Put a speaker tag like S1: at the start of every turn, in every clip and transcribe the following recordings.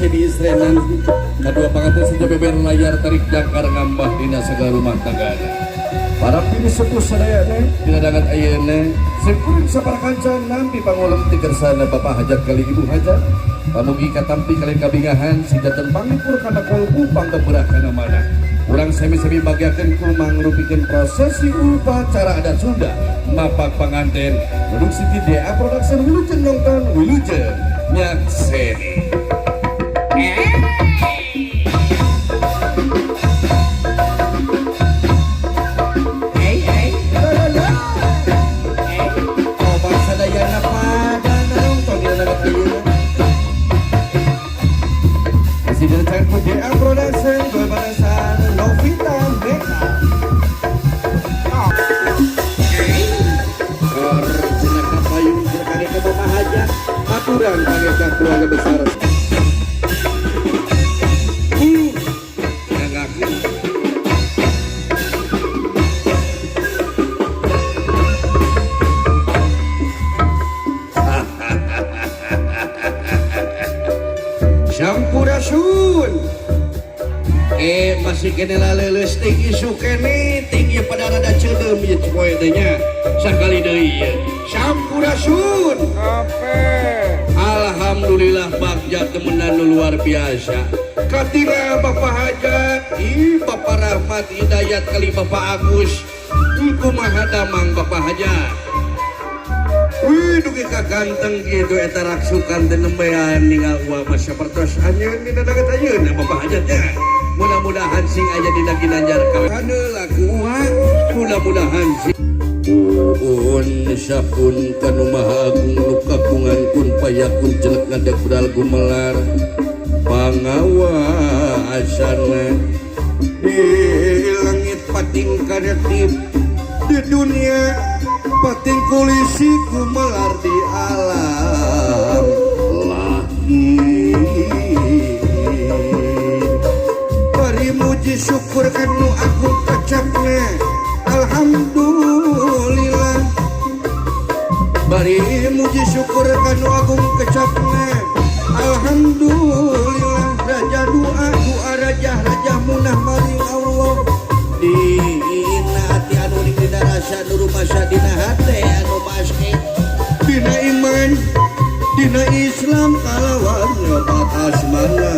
S1: si di istrenan kedua pangantin saja beber layar tarik jangkar ngambah dina segala rumah tangga para pilih sepuh sadayana dinadangan ayana sekuring sapara kancan nampi pangulem tigersana bapak hajat kali ibu hajat pamugi katampi kalian kabingahan sinjatan pangipur kana kolbu panggeberah kana mana urang semi-semi bagiakeun kumang rupikeun prosesi upacara adat Sunda mapak panganten produksi DA Production Wilujeng nongton Wilujeng nyakseni DA Production berbalasan Novita Meka jenaka payung jenaka ke bapak hajat aturan panggilkan keluarga besar Sampurasun masih kena laleles tinggi sukene tinggi pada rada cedem ya coy tanya sekali deui Sampurasun alhamdulillah bagja temenan luar biasa katina bapak hajat bapak rahmat hidayat kali bapak Agus kumaha damang bapak hajat wih dugi kaganteng gitu eta raksukan teh nembean ninggal uang masa pertos anjeun dina daget ayeuna bapak hajatnya mudah-mudahan sing aya dina ginanjar kawana laku uang mudah-mudahan sing sapun kanu maha agung nu kagungan kun payakun jelek ngadeg budal gumelar pangawaasana di langit pating karetip di dunia pating kulisi gumelar di alam muji syukur kanu aku kecapnya alhamdulillah bari muji syukur kanu agung kecapnya alhamdulillah raja doa raja munah maring Allah dina hati anu dina rasa nu rumasa dina hati anu maske dina iman dina Islam kalawan nyobat asmana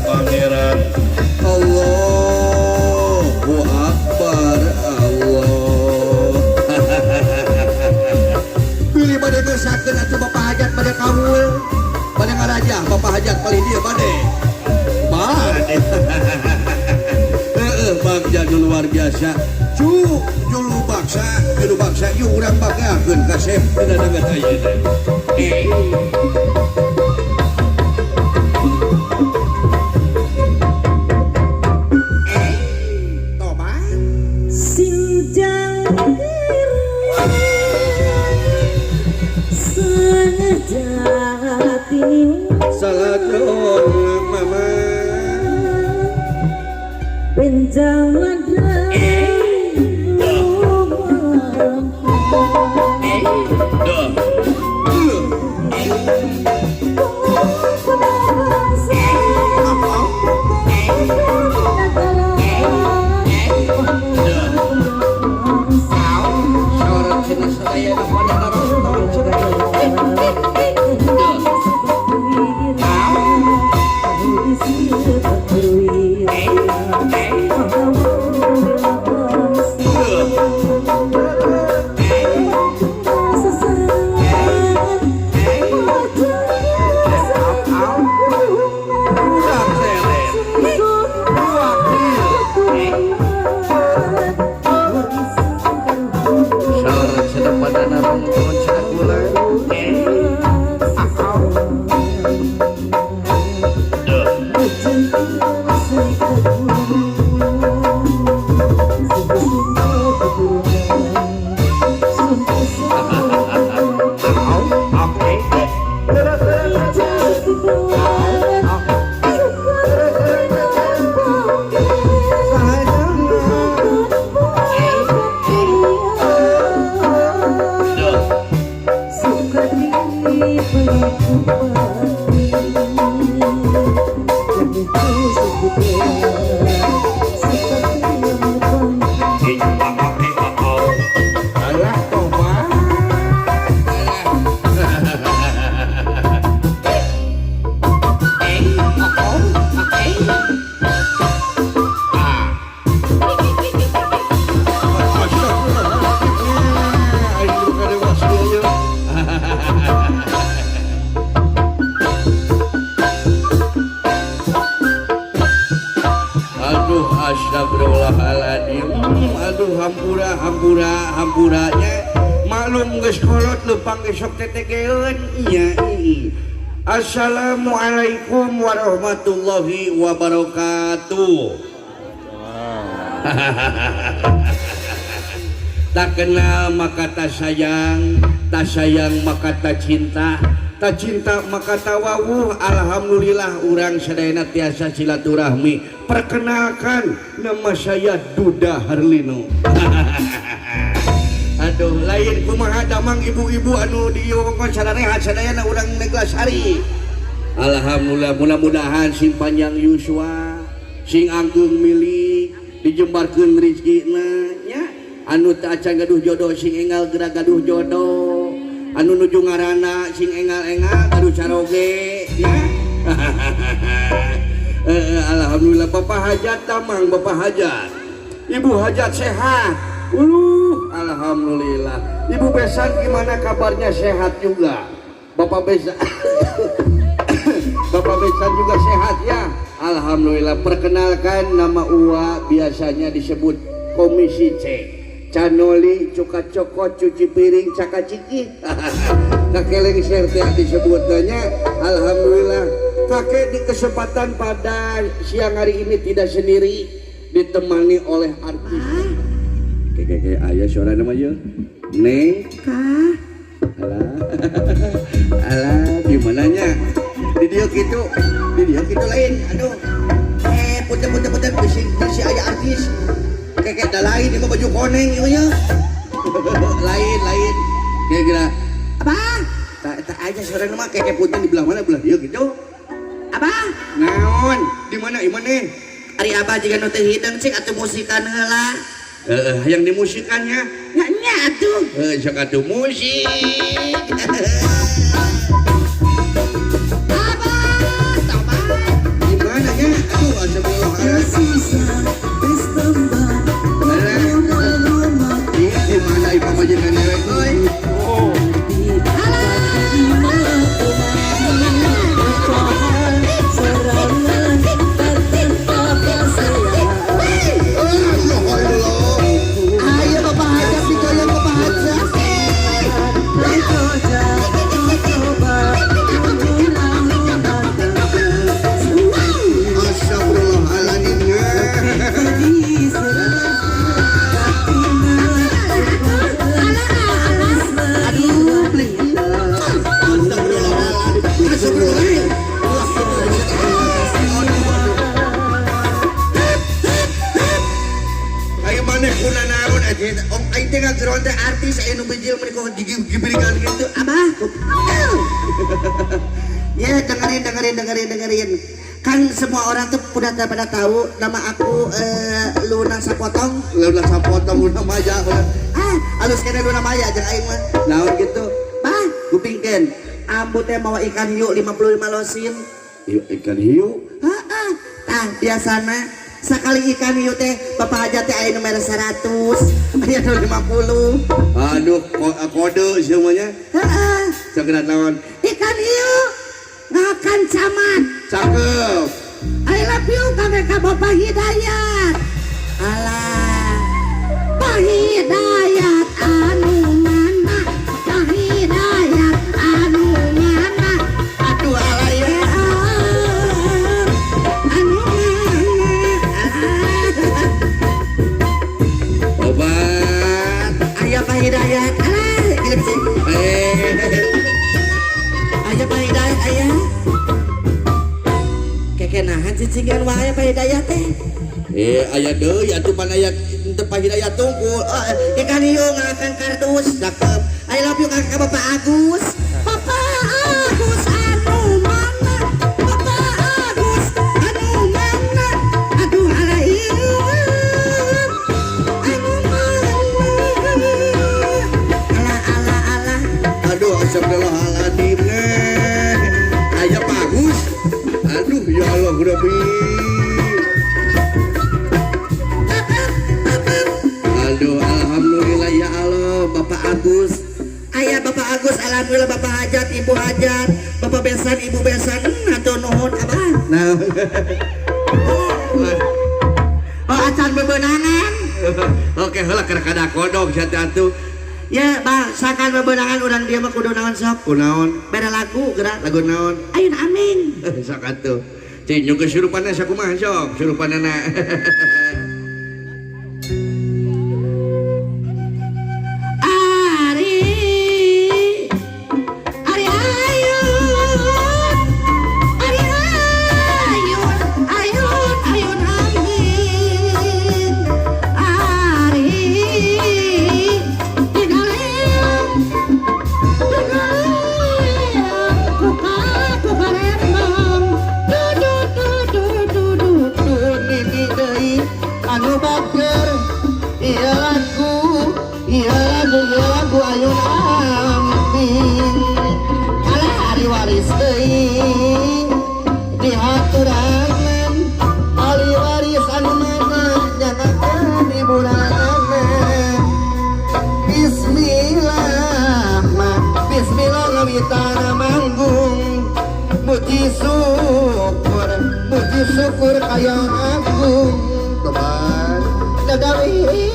S1: pangeran Allahu Akbar Allah pilih pada gesakeun atuh bapak hajat pada kawul pada ngaraja bapak hajat kali dia bade bagja luar biasa julu baksa yuk urang bagakeun ka Sep dina daget ayeuna Saladon mama penjalan
S2: Hey, hampuranya maklum geus kolot leumpang esok tetegeun nya. Assalamualaikum warahmatullahi wabarakatuh. Tak kenal maka tak sayang maka tak cinta maka tak wawuh. Alhamdulillah urang sadayana tiasa silaturahmi. Perkenalkan, nama saya Duda Harlino. Aduh, lain kumaha damang ibu-ibu anu di wewengkon sadareha sadayana urang Neglasari. Alhamdulillah, mudah-mudahan sing panjang yuswa, sing anggung milik, dijembarkeun rezekina nya. Anu teu acan gaduh jodoh sing enggal geura gaduh jodoh. Anu nuju ngaranna sing enggal-enggal gaduh caroge nya. Alhamdulillah Bapak Hajat tamang, Bapak Hajat. Ibu Hajat sehat. Alhamdulillah. Ibu Besan gimana kabarnya, sehat juga? Bapak Besan Bapak Besan juga sehat ya? Alhamdulillah. Perkenalkan, nama Uwa biasanya disebut Komisi C. Canoli, cuka cokot, cuci piring, caka-ciki. Kakeleng serte disebutnya. Alhamdulillah. Kakek di kesempatan pada siang hari ini tidak sendiri, ditemani oleh artis. Kayak ayah suara namanya Neng. Alah gimana nya di dia gitu lain. Aduh puter bising si ayah artis kayak dah lain di baju koneng itu nya. lain kira-kira apa tak aja suara nama kayak putih di belah mana, belah dia gitu apa naon di mana ari abah jika nu teh hideung cik atuh musikan heula. Yang dimusikannya nya atuh sok atuh musik. Abah tobat gimana nya aduh astagfirullahaladzim. Gimana ibu majikan dewe euy. Artis saya nubejil mereka diberikan gitu abah. Ya dengerin kan semua orang tuh udah pada tahu nama aku Luna Sapotong Luna Maya. Alus kena Luna Maya jeung aing mah naon gitu bah kupingkeun ambutnya mau ikan hiu 55 losin. Ikan hiu biasana sekali ikan hiu teh Bapak Hajat teh aya nu mere 100 aya nu 50. Aduh kode semuanya. Saged naon ikan hiu ngakan camat cakep. I love you ka Bapak Hidayat. Alah Pak Hidayat anu mana, Pak Hidayat anu mana. Aduh alaya Pak Hidayat, ayah Pak Hidayat ayah kekenahan cicingan wae Pak Hidayat teh. Ayah deui atuh pan aya teu Pak Hidayat tungkul. Ikan hiu ngakan kardus cakep. I love you ka Bapak Agus. Bapak Agus anu mana? Bapak Agus anu mana? Aduh alaihi astagfirullahaladzim. Ayah bagus. Aduh ya Allah Rabbi. Aduh alhamdulillah ya Allah Bapak Agus. Ayah Bapak Agus alhamdulillah Bapak Hajat, Ibu Hajat, Bapak Besan, Ibu Besan. Aduh nuhun abah. Nah. Oh acan bebenangan. Oke heula keur dong satu. Ya, sakan bebenangan urang dia mah kudu naon sok? Kunaon? Beda lagu gerak lagu naon? Ayeuna amin. Sakan tuh. Cing nyung kesurupanna sakumaha sok? Surupanana.
S3: Syukur kaya agung teman Dadawidi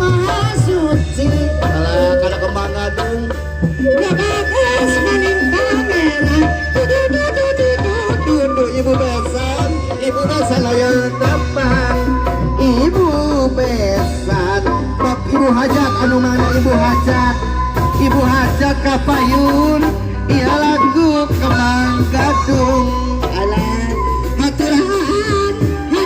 S3: maha suci
S2: Alah kana kembang gadung.
S3: Gabagas manintang merah
S2: Duduk ibu besan layan depan.
S3: Ibu besan Bab ibu hajat anu mana ibu hajat kapayun Ia lagu kembang gadung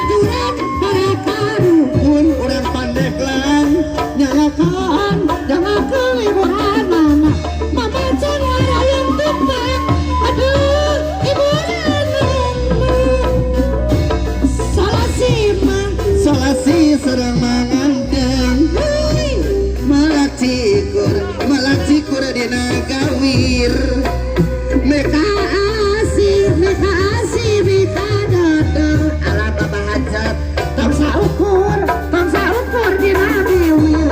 S3: haturan para karukun
S2: Urang pandeglang
S3: nyalakan jangan keliburan mama jangan yang tumpah aduh ibu salasi serang manganteng
S2: melacikur dina gawir.
S3: meka asih meka datang
S2: Alah babah hajat
S3: tangsa ukur di nabiwir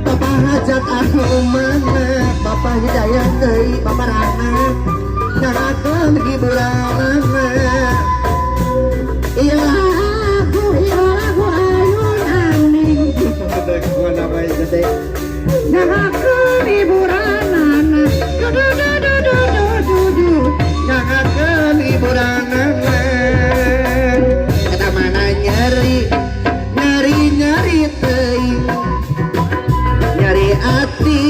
S3: Bapak hajat aku mana Bapak hidayah deui Bapak rahmat nyarakeun hiburan Iyalah aku ayun aning nyarakeun hiburan nyarakeun hiburan
S2: Eta mana nyeri
S3: teuing nyeri ati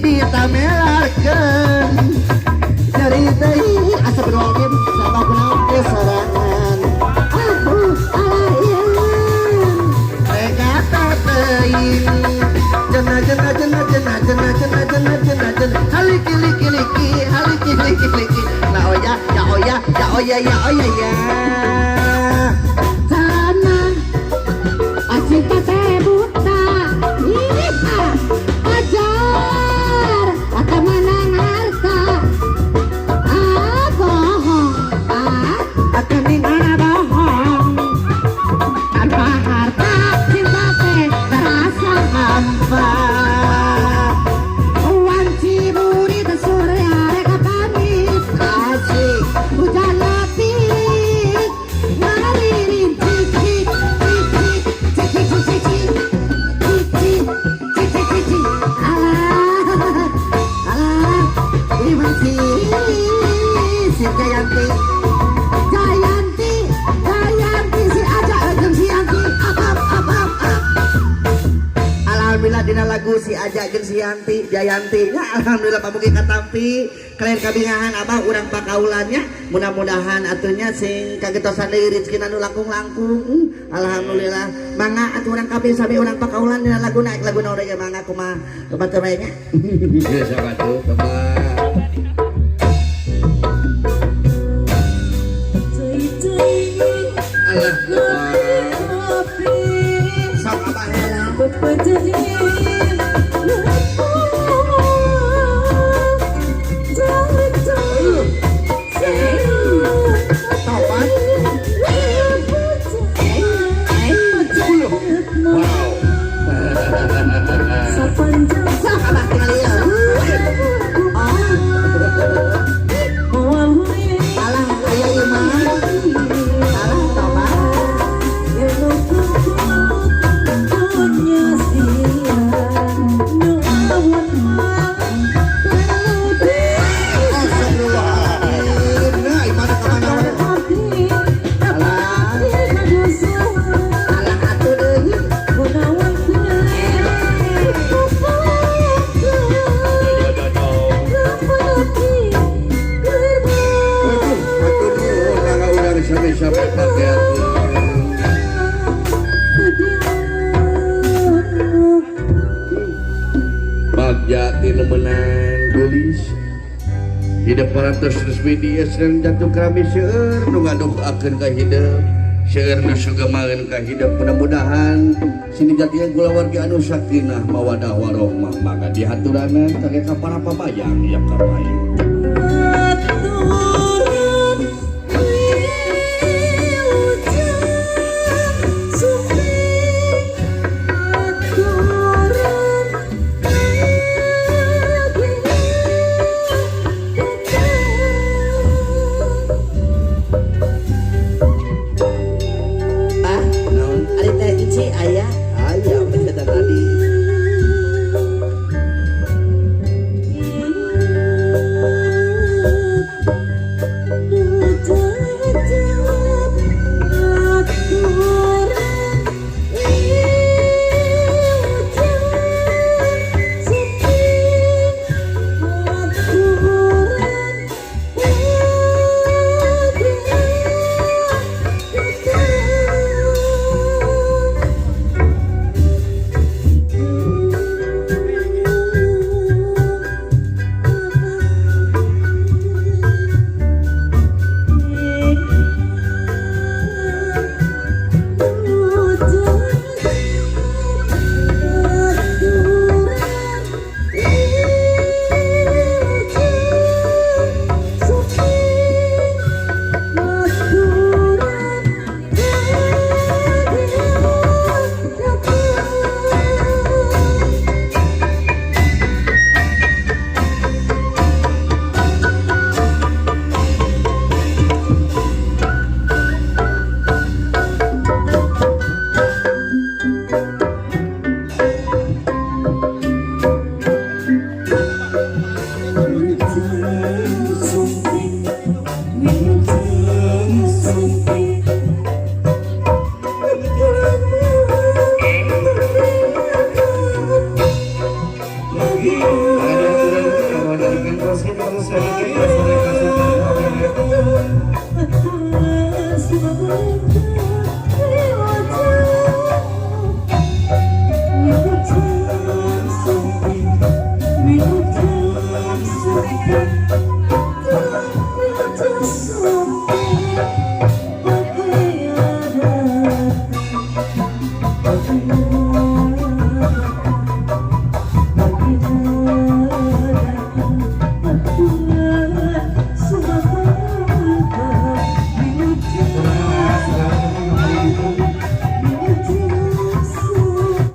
S3: ditamelarkeun nyeri teuing astagfirullahaladzim sabab kunaon teh sorangan regata teuing jena haliki nah oya ya sana acinta teh buta ajar akan menang harta bohong akan dimana bohong tanpa harta cinta teh terasa hampa wanci buri sore reka panis asik hujan lapis ngaririn cicik alah ini masih si Jayanti si Aja jeung si Yanti abab alhamdulillah dina lagu si Aja jeung si Yanti Jayanti nya alhamdulillah pamugi katampi kalian kabingahan abah urang pakaulannya mudah-mudahan atunya sing kagetosan deui rezekina nu langkung-langkung alhamdulillah mangga atuh urang kabeh sabe urang pakaulan dina lagu naik lagu naon ge mangga kumaha kebaca bae nya
S2: biasa batu kembang. Alah
S3: sok abah heula
S2: wow.
S1: jati nemenan gelis hidup para terus media sedang jatuh kami seueur nu ngadoakeun ka hidup seueur nu sugemaeun ka hidup mudah-mudahan sini jatian kulawarga anu sakinah mawadah warahmah maka dihaturanan kage ka para pabayang ya kapayu